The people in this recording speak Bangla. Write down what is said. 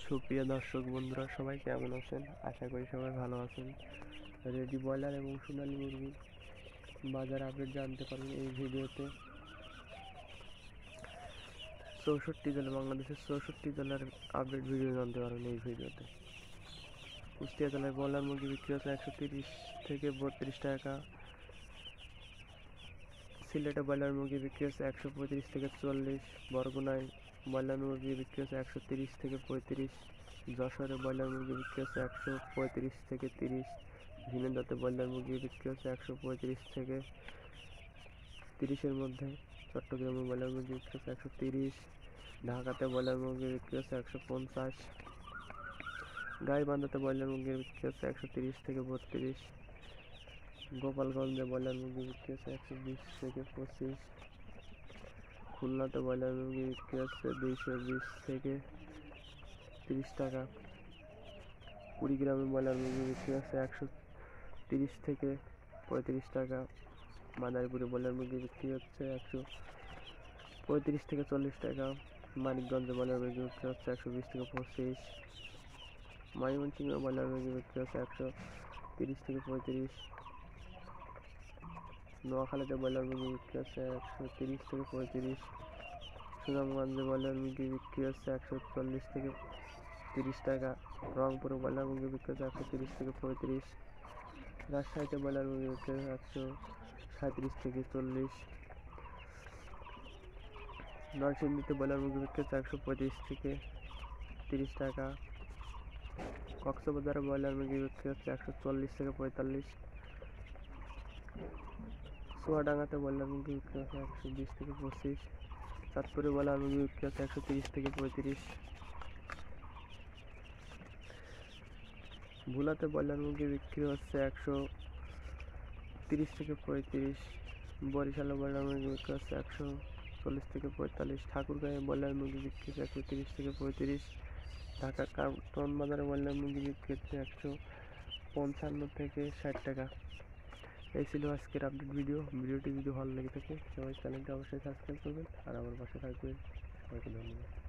সুপ্রিয় দর্শক বন্ধুরা সবাই কেমন আছেন? আশা করি সবাই ভালো আছেন। রেডি ব্রয়লার এবং সোনালী মুরগির বাজার আপডেট জানতে পারবেন এই ভিডিওতে। 64 জেলা, বাংলাদেশের 64 জেলার আপডেট ভিডিও জানতে পারবেন এই ভিডিওতে। কুষ্টিয়া জেলায় ব্রয়লার মুরগি বিক্রি হচ্ছে 130 থেকে 32 টাকা। সিলেটে ব্রয়লার মুরগি বিক্রি হচ্ছে 135 থেকে 40। বরগুনায় ব্রয়লার মুরগি বিক্রি হচ্ছে 130 থেকে 35। যশোরে ব্রয়লার মুরগি বিক্রি হচ্ছে 135 থেকে 30। ঝিনাইদহে ব্রয়লার মুরগি বিক্রি হচ্ছে 135 থেকে 30-এর মধ্যে। চট্টগ্রামে ব্রয়লার মুরগি বিক্রি হচ্ছে 130। ঢাকাতে ব্রয়লার মুরগি বিক্রি হচ্ছে 150। গাইবান্ধাতে ব্রয়লার মুরগি বিক্রি হচ্ছে 130 থেকে 32। গোপালগঞ্জে ব্রয়লার মুরগি বিক্রি হচ্ছে 120 থেকে 25। খুলনাতে ব্রয়লার মুরগি বিক্রি হচ্ছে 220 থেকে 30 টাকা। কুড়িগ্রামে ব্রয়লার মুরগি বিক্রি হচ্ছে 130 থেকে 35 টাকা। মাদারীপুরে ব্রয়লার মুরগি বিক্রি হচ্ছে 135 থেকে 40 টাকা। মানিকগঞ্জে ব্রয়লার মুরগি বিক্রি হচ্ছে 120 থেকে 25। ময়মনসিংহে ব্রয়লার মুরগি বিক্রি হচ্ছে 130 থেকে 35। নোয়াখালীতে ব্রয়লার মুরগি বিক্রি হচ্ছে 130 থেকে 35। সুনামগঞ্জে ব্রয়লার মুরগি বিক্রি হচ্ছে 140 থেকে 30 টাকা। রংপুরে ব্রয়লার মুরগি বিক্রি হচ্ছে 130 থেকে 35। রাজশাহীতে ব্রয়লার মুরগি বিক্রি হচ্ছে 137 থেকে 40। নরসিংদীতে ব্রয়লার মুরগি বিক্রি হচ্ছে 135 থেকে 30 টাকা। কক্সবাজারে ব্রয়লার মুরগি বিক্রি হচ্ছে 140 থেকে 45। চুয়াডাঙ্গাতে ব্রয়লার মুরগি বিক্রি হচ্ছে 120 থেকে 25। চাঁদপুরে ব্রয়লার মুরগি বিক্রি হচ্ছে 130 থেকে 35। ভোলাতে ব্রয়লার মুরগি বিক্রি হচ্ছে 130 থেকে 35। বরিশালে ব্রয়লার মুরগি বিক্রি হচ্ছে 140 থেকে 45। ঠাকুরগাঁয়ে ব্রয়লার মুরগি বিক্রি হচ্ছে 130 থেকে 35। ঢাকা কাপ্তান বাজারে ব্রয়লার মুরগি বিক্রি হচ্ছে 155 থেকে 60 টাকা। এই ছিল আজকের আপডেট ভিডিওটি যদি ভালো লেগে থাকে সবাই চ্যানেলটা অবশ্যই সাবস্ক্রাইব করবেন আর আমার পাশে থাকবেন। সবাইকে ধন্যবাদ।